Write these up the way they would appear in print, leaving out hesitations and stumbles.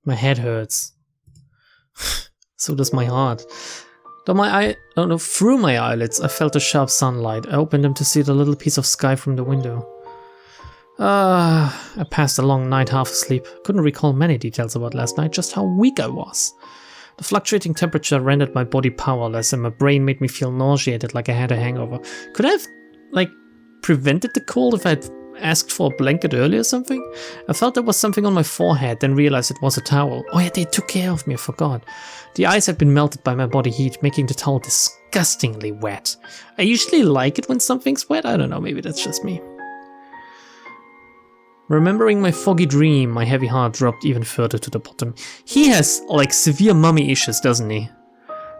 My head hurts. So does my heart. Through my eyelids, I felt the sharp sunlight. I opened them to see the little piece of sky from the window. I passed a long night half asleep. Couldn't recall many details about last night, just how weak I was. The fluctuating temperature rendered my body powerless, and my brain made me feel nauseated like I had a hangover. Could I have, prevented the cold if I'd asked for a blanket earlier or something? I felt there was something on my forehead, then realized it was a towel. Oh yeah, they took care of me, I forgot. The ice had been melted by my body heat, making the towel disgustingly wet. I usually like it when something's wet, I don't know, maybe that's just me. Remembering my foggy dream, my heavy heart dropped even further to the bottom. He has, severe mummy issues, doesn't he?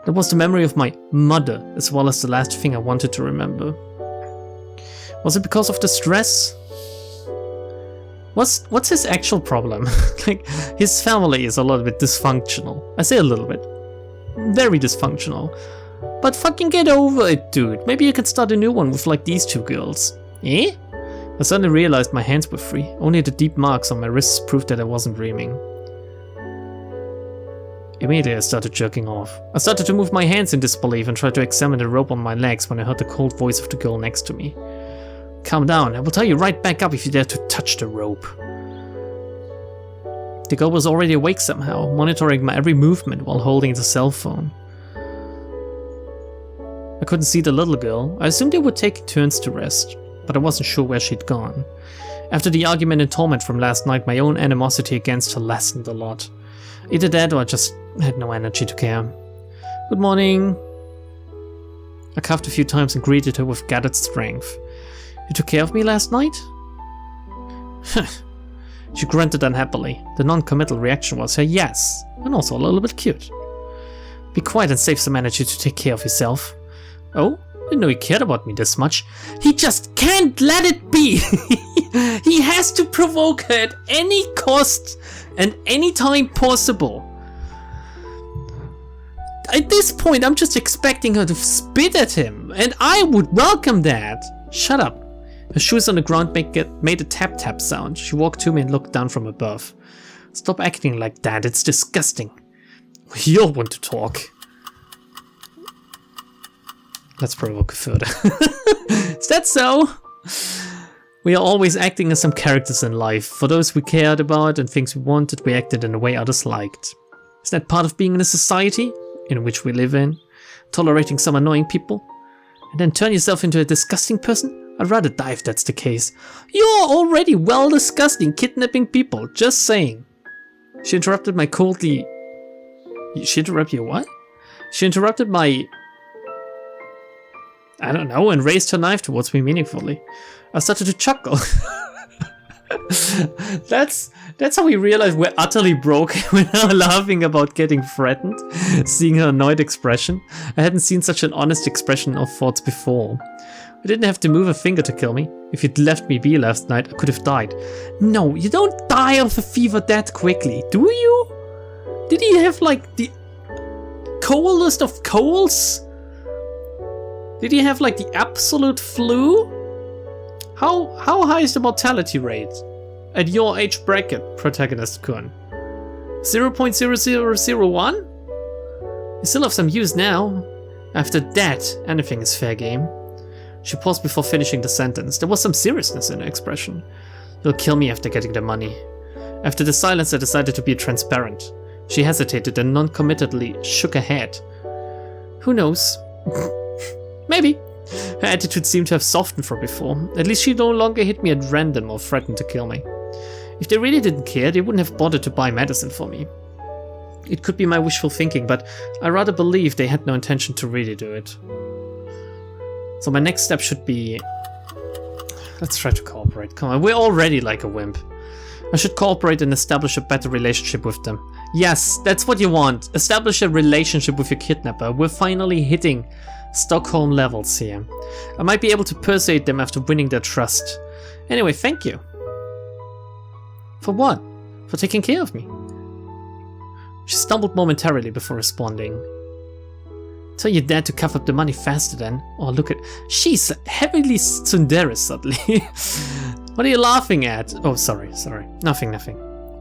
That was the memory of my mother, as well as the last thing I wanted to remember. Was it because of the stress? What's his actual problem? His family is a little bit dysfunctional. I say a little bit. Very dysfunctional. But fucking get over it, dude. Maybe you can start a new one with these two girls. Eh? I suddenly realized my hands were free. Only the deep marks on my wrists proved that I wasn't dreaming. Immediately I started jerking off. I started to move my hands in disbelief and tried to examine the rope on my legs when I heard the cold voice of the girl next to me. Calm down, I will tie you right back up if you dare to touch the rope. The girl was already awake somehow, monitoring my every movement while holding the cell phone. I couldn't see the little girl. I assumed they would take turns to rest, but I wasn't sure where she'd gone. After the argument and torment from last night, my own animosity against her lessened a lot. Either that or I just had no energy to care. Good morning. I coughed a few times and greeted her with gathered strength. You took care of me last night? She grunted unhappily. The non-committal reaction was her yes, and also a little bit cute. Be quiet and save some energy to take care of yourself. Oh? Didn't know he cared about me this much. He just can't let it be! He has to provoke her at any cost and any time possible. At this point, I'm just expecting her to spit at him, and I would welcome that. Shut up. Her shoes on the ground made a tap-tap sound. She walked to me and looked down from above. Stop acting like that, it's disgusting. You'll want to talk. Let's provoke further. Is that so? We are always acting as some characters in life. For those we cared about and things we wanted, we acted in a way others liked. Is that part of being in a society in which we live in? Tolerating some annoying people? And then turn yourself into a disgusting person? I'd rather die if that's the case. You're already well disgusting, kidnapping people, just saying. She interrupted my coldly... She interrupted your what? She interrupted my... I don't know, and raised her knife towards me meaningfully. I started to chuckle. That's how we realize we're utterly broke when I'm laughing about getting threatened, seeing her annoyed expression. I hadn't seen such an honest expression of thoughts before. I didn't have to move a finger to kill me. If you'd left me be last night, I could have died. No, you don't die of a fever that quickly, do you? Did he have the coldest of colds? Did he have the absolute flu? How high is the mortality rate at your age bracket, protagonist Kun? 0.0001? You still have some use now. After that, anything is fair game. She paused before finishing the sentence. There was some seriousness in her expression. You'll kill me after getting the money. After the silence, I decided to be transparent. She hesitated and non-committedly shook her head. Who knows? Maybe. Her attitude seemed to have softened from before. At least she no longer hit me at random or threatened to kill me. If they really didn't care, they wouldn't have bothered to buy medicine for me. It could be my wishful thinking, but I rather believe they had no intention to really do it. So my next step should be... Let's try to cooperate. Come on, we're already like a wimp. I should cooperate and establish a better relationship with them. Yes, that's what you want. Establish a relationship with your kidnapper. We're finally hitting Stockholm levels here. I might be able to persuade them after winning their trust. Anyway, thank you. For what? For taking care of me. She stumbled momentarily before responding. So you dared to cough up the money faster then? Oh, look at... She's heavily tsundere suddenly. What are you laughing at? Oh, sorry. Nothing.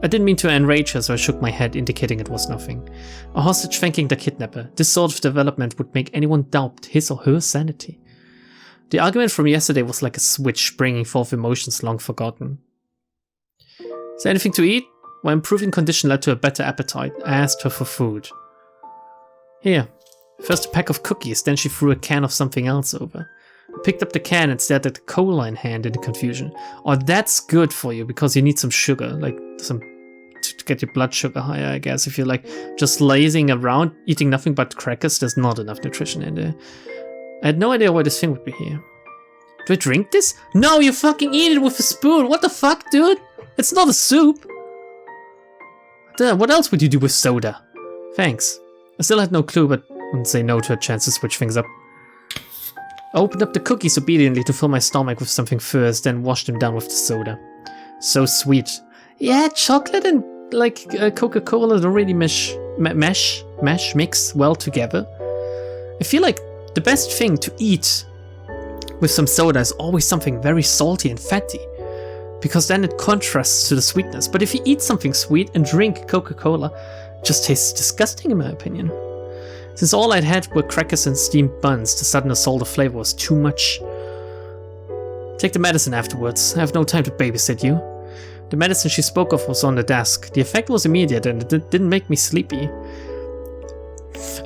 I didn't mean to enrage her, so I shook my head, indicating it was nothing. A hostage thanking the kidnapper. This sort of development would make anyone doubt his or her sanity. The argument from yesterday was like a switch, bringing forth emotions long forgotten. Is there anything to eat? My improving condition led to a better appetite. I asked her for food. Here. First a pack of cookies, then she threw a can of something else over. I picked up the can and stared at the cola in hand in confusion. Oh, that's good for you, because you need some sugar, like some to get your blood sugar higher, I guess. If you're like just lazing around, eating nothing but crackers, there's not enough nutrition in there. I had no idea why this thing would be here. Do I drink this? No, you fucking eat it with a spoon! What the fuck, dude? It's not a soup! What else would you do with soda? Thanks. I still had no clue, but wouldn't say no to a chance to switch things up. I opened up the cookies obediently to fill my stomach with something first, then washed them down with the soda. So sweet. Yeah, chocolate and like Coca-Cola don't really mix well together. I feel like the best thing to eat with some soda is always something very salty and fatty, because then it contrasts to the sweetness. But if you eat something sweet and drink Coca-Cola, it just tastes disgusting in my opinion. Since all I'd had were crackers and steamed buns, the sudden assault of flavor was too much. Take the medicine afterwards. I have no time to babysit you. The medicine she spoke of was on the desk. The effect was immediate and it didn't make me sleepy.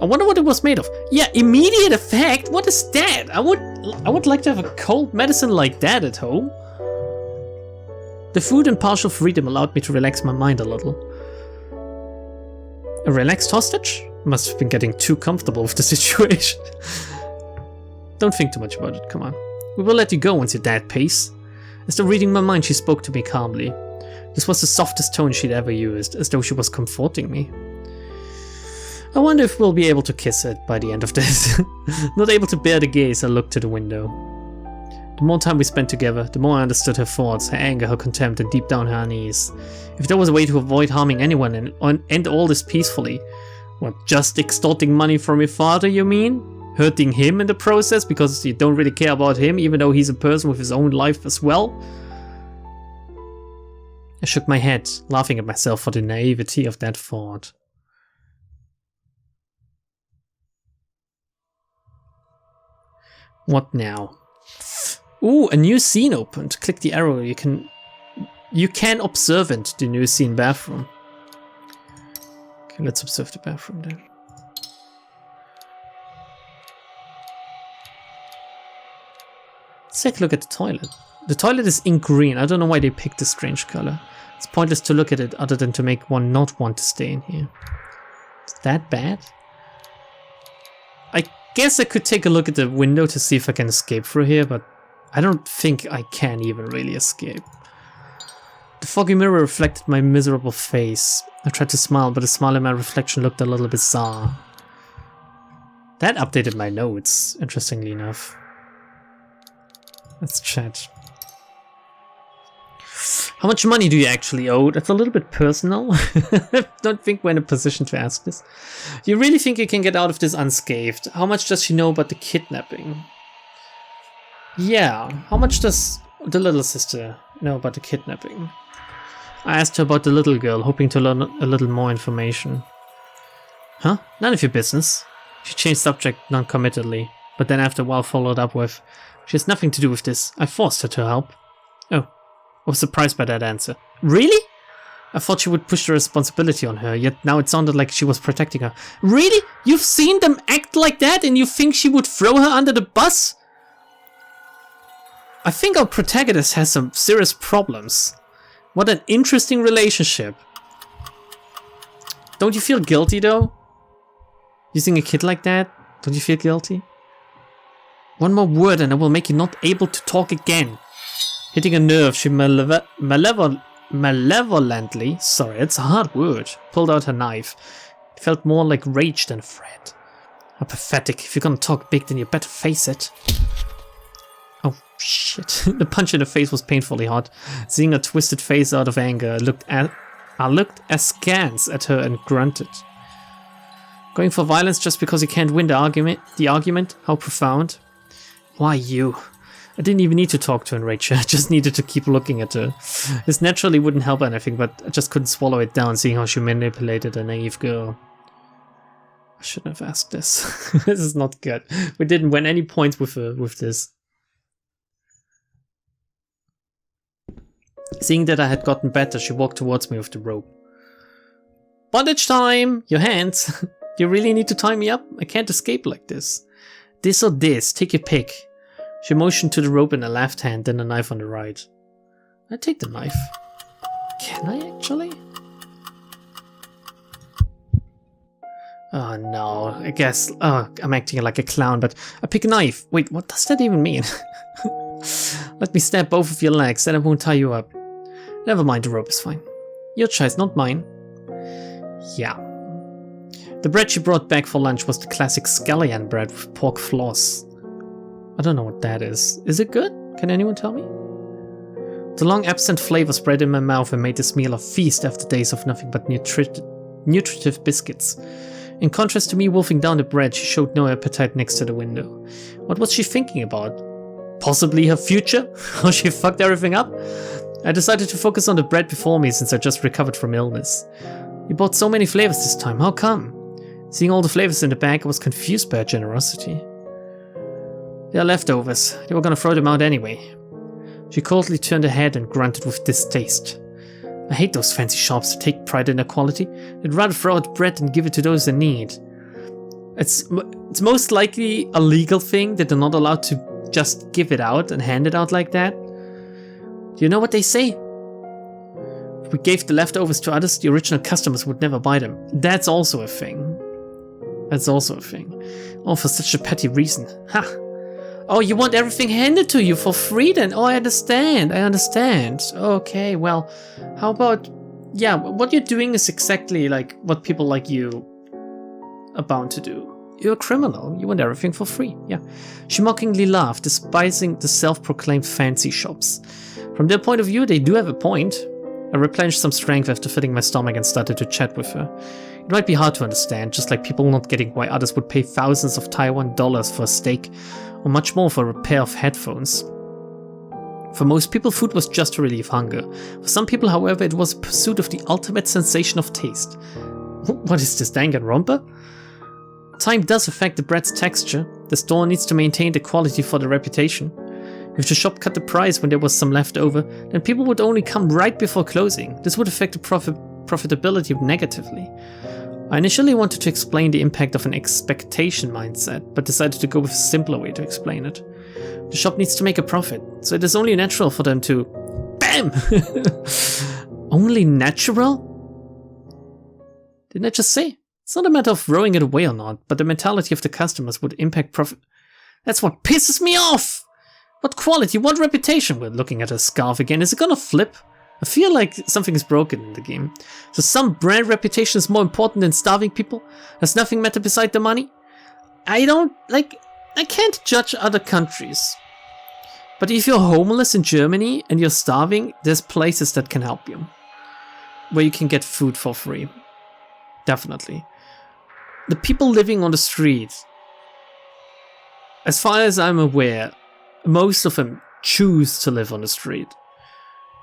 I wonder what it was made of. Yeah, immediate effect? What is that? I would like to have a cold medicine like that at home. The food and partial freedom allowed me to relax my mind a little. A relaxed hostage? Must have been getting too comfortable with the situation. Don't think too much about it, come on. We will let you go once your dad pays. As though reading my mind, she spoke to me calmly. This was the softest tone she'd ever used, as though she was comforting me. I wonder if we'll be able to kiss it by the end of this. Not able to bear the gaze, I looked to the window. The more time we spent together, the more I understood her thoughts, her anger, her contempt, and deep down her unease. If there was a way to avoid harming anyone and end all this peacefully, what, just extorting money from your father, you mean? Hurting him in the process because you don't really care about him, even though he's a person with his own life as well? I shook my head, laughing at myself for the naivety of that thought. What now? Ooh, a new scene opened. Click the arrow. You can observe it, the new scene bathroom. Okay, let's observe the bathroom then. Let's take a look at the toilet. The toilet is ink green. I don't know why they picked a strange color. It's pointless to look at it other than to make one not want to stay in here. Is that bad? I guess I could take a look at the window to see if I can escape through here, but I don't think I can even really escape. The foggy mirror reflected my miserable face. I tried to smile, but the smile in my reflection looked a little bizarre. That updated my notes, interestingly enough. Let's chat. How much money do you actually owe? That's a little bit personal. I don't think we're in a position to ask this. Do you really think you can get out of this unscathed? How much does she know about the kidnapping? Yeah, how much does the little sister know about the kidnapping? I asked her about the little girl, hoping to learn a little more information. Huh? None of your business. She changed subject non-committedly, but then after a while followed up with, she has nothing to do with this. I forced her to help. Oh, I was surprised by that answer. Really? I thought she would push the responsibility on her, yet now it sounded like she was protecting her. Really? You've seen them act like that and you think she would throw her under the bus? I think our protagonist has some serious problems. What an interesting relationship. Don't you feel guilty though? Using a kid like that? Don't you feel guilty? One more word and I will make you not able to talk again. Hitting a nerve, she malevolently, sorry, it's a hard word, pulled out her knife. It felt more like rage than threat. How pathetic. If you're gonna talk big, then you better face it. Oh, shit. The punch in the face was painfully hot. Seeing her twisted face out of anger, I looked askance at her and grunted. Going for violence just because you can't win the argument? How profound. Why you? I didn't even need to talk to enrage her, I just needed to keep looking at her. This naturally wouldn't help anything, but I just couldn't swallow it down, seeing how she manipulated a naive girl. I shouldn't have asked this. This is not good. We didn't win any points with this. Seeing that I had gotten better, she walked towards me with the rope. Bondage time! Your hands! You really need to tie me up? I can't escape like this. This or this, take your pick. She motioned to the rope in her left hand, then a knife on the right. I take the knife. Can I actually? Oh no, I guess I'm acting like a clown, but I pick a knife. Wait, what does that even mean? Let me snap both of your legs, then I won't tie you up. Never mind, the rope is fine. Your choice, not mine. Yeah. The bread she brought back for lunch was the classic scallion bread with pork floss. I don't know what that is. Is it good? Can anyone tell me? The long absent flavor spread in my mouth and made this meal a feast after days of nothing but nutritive biscuits. In contrast to me wolfing down the bread, she showed no appetite next to the window. What was she thinking about? Possibly her future? How she fucked everything up? I decided to focus on the bread before me since I just recovered from illness. You bought so many flavors this time, how come? Seeing all the flavors in the bag, I was confused by her generosity. They are leftovers. They were gonna throw them out anyway. She coldly turned her head and grunted with distaste. I hate those fancy shops that take pride in their quality. They'd rather throw out bread and give it to those in need. It's most likely a legal thing that they're not allowed to just give it out and hand it out like that. Do you know what they say? If we gave the leftovers to others, the original customers would never buy them. That's also a thing. That's also a thing. Oh, for such a petty reason. Ha! Oh, you want everything handed to you for free then? Oh, I understand. Okay, well, how about... Yeah, what you're doing is exactly like what people like you are bound to do. You're a criminal. You want everything for free. Yeah. She mockingly laughed, despising the self-proclaimed fancy shops. From their point of view, they do have a point. I replenished some strength after filling my stomach and started to chat with her. It might be hard to understand, just like people not getting why others would pay thousands of Taiwan dollars for a steak, or much more for a pair of headphones. For most people, food was just to relieve hunger. For some people, however, it was a pursuit of the ultimate sensation of taste. What is this, Danganronpa? Time does affect the bread's texture. The store needs to maintain the quality for the reputation. If the shop cut the price when there was some left over, then people would only come right before closing. This would affect the profitability negatively. I initially wanted to explain the impact of an expectation mindset, but decided to go with a simpler way to explain it. The shop needs to make a profit, so it is only natural for them to... BAM! Only natural? Didn't I just say? It's not a matter of throwing it away or not, but the mentality of the customers would impact profit. That's what pisses me off! What quality, what reputation? We're looking at a scarf again. Is it gonna flip? I feel like something is broken in the game. So some brand reputation is more important than starving people? Does nothing matter beside the money? I can't judge other countries. But if you're homeless in Germany and you're starving, there's places that can help you. Where you can get food for free. Definitely. The people living on the street, as far as I'm aware, most of them choose to live on the street.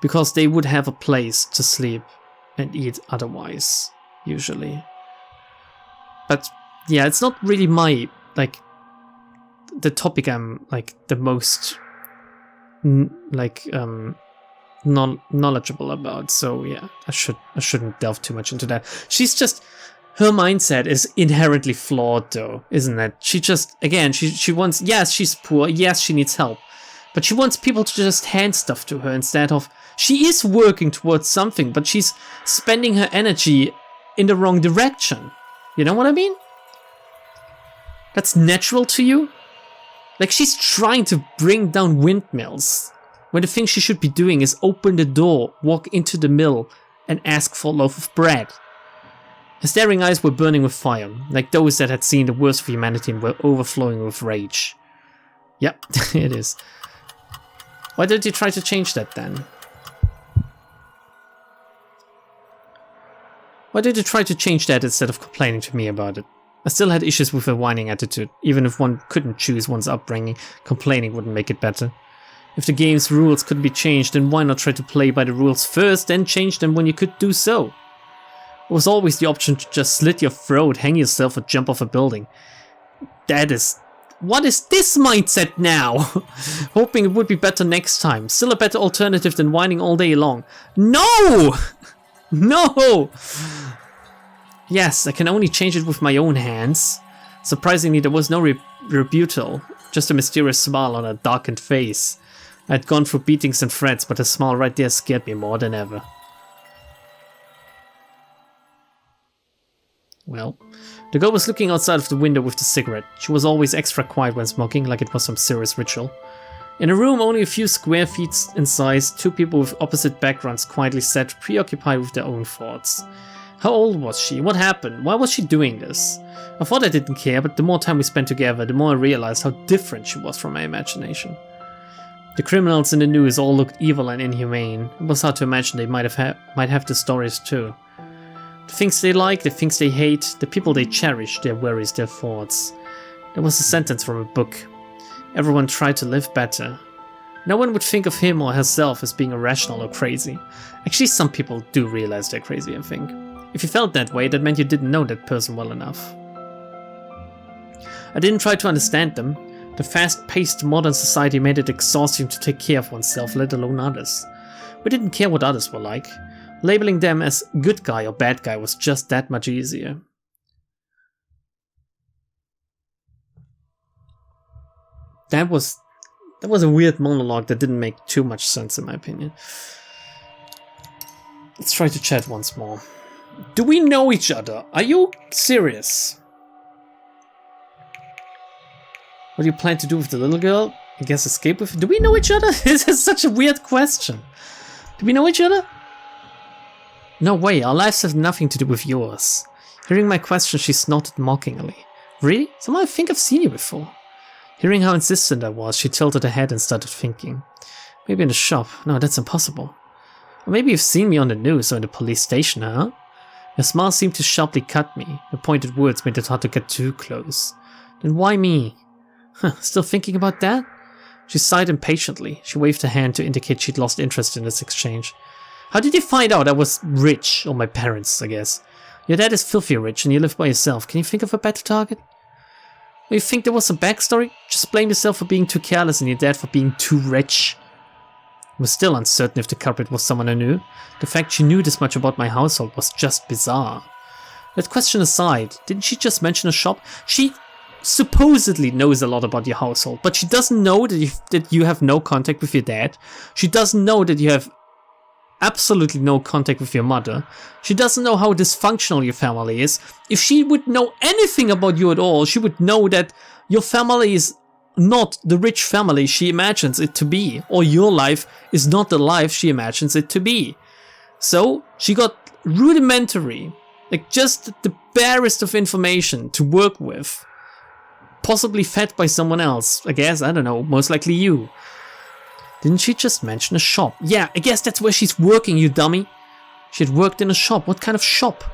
Because they would have a place to sleep and eat otherwise, usually. But yeah, it's not really my, the topic I'm, the most, knowledgeable about. So yeah, I shouldn't delve too much into that. She's just, her mindset is inherently flawed though, isn't it? She just, again, she wants, yes, she's poor, yes, she needs help. But she wants people to just hand stuff to her instead of... She is working towards something, but she's spending her energy in the wrong direction. You know what I mean? That's natural to you? Like, she's trying to bring down windmills, when the thing she should be doing is open the door, walk into the mill, and ask for a loaf of bread. Her staring eyes were burning with fire, like those that had seen the worst of humanity and were overflowing with rage. Yep, it is. Why don't you try to change that then? Why did you try to change that instead of complaining to me about it? I still had issues with her whining attitude. Even if one couldn't choose one's upbringing, complaining wouldn't make it better. If the game's rules could be changed, then why not try to play by the rules first, then change them when you could do so? There was always the option to just slit your throat, hang yourself, or jump off a building. What is this mindset now? Hoping it would be better next time. Still a better alternative than whining all day long. No! No! Yes, I can only change it with my own hands. Surprisingly, there was no rebuttal, just a mysterious smile on a darkened face. I had gone through beatings and threats, but the smile right there scared me more than ever. Well, the girl was looking outside of the window with the cigarette. She was always extra quiet when smoking, like it was some serious ritual. In a room only a few square feet in size, two people with opposite backgrounds quietly sat, preoccupied with their own thoughts. How old was she? What happened? Why was she doing this? I thought I didn't care, but the more time we spent together, the more I realized how different she was from my imagination. The criminals in the news all looked evil and inhumane. It was hard to imagine they might have the stories too. The things they like, the things they hate, the people they cherish, their worries, their thoughts. There was a sentence from a book. Everyone tried to live better. No one would think of him or herself as being irrational or crazy. Actually, some people do realize they're crazy, I think. If you felt that way, that meant you didn't know that person well enough. I didn't try to understand them. The fast-paced modern society made it exhausting to take care of oneself, let alone others. We didn't care what others were like. Labeling them as good guy or bad guy was just that much easier. That was a weird monologue that didn't make too much sense in my opinion. Let's try to chat once more. Do we know each other? Are you serious? What do you plan to do with the little girl? I guess escape with her? Do we know each other? This is such a weird question. Do we know each other? No way, our lives have nothing to do with yours. Hearing my question, she snorted mockingly. Really? Somehow I think I've seen you before. Hearing how insistent I was, she tilted her head and started thinking. Maybe in the shop. No, that's impossible. Or maybe you've seen me on the news or in the police station, huh? Her smile seemed to sharply cut me. Her pointed words made it hard to get too close. Then why me? Huh, still thinking about that? She sighed impatiently. She waved her hand to indicate she'd lost interest in this exchange. How did you find out I was rich? Or my parents, I guess. Your dad is filthy rich and you live by yourself. Can you think of a better target? Or you think there was a backstory? Just blame yourself for being too careless and your dad for being too rich. I was still uncertain if the culprit was someone I knew. The fact she knew this much about my household was just bizarre. That question aside, didn't she just mention a shop? She supposedly knows a lot about your household, but she doesn't know that you have no contact with your dad. She doesn't know that you have absolutely no contact with your mother. She doesn't know how dysfunctional your family is. If she would know anything about you at all, she would know that your family is not the rich family she imagines it to be, or your life is not the life she imagines it to be. So she got rudimentary, like just the barest of information to work with, possibly fed by someone else. I guess, I don't know, most likely you. Didn't she just mention a shop? Yeah, I guess that's where she's working, you dummy. She had worked in a shop. What kind of shop?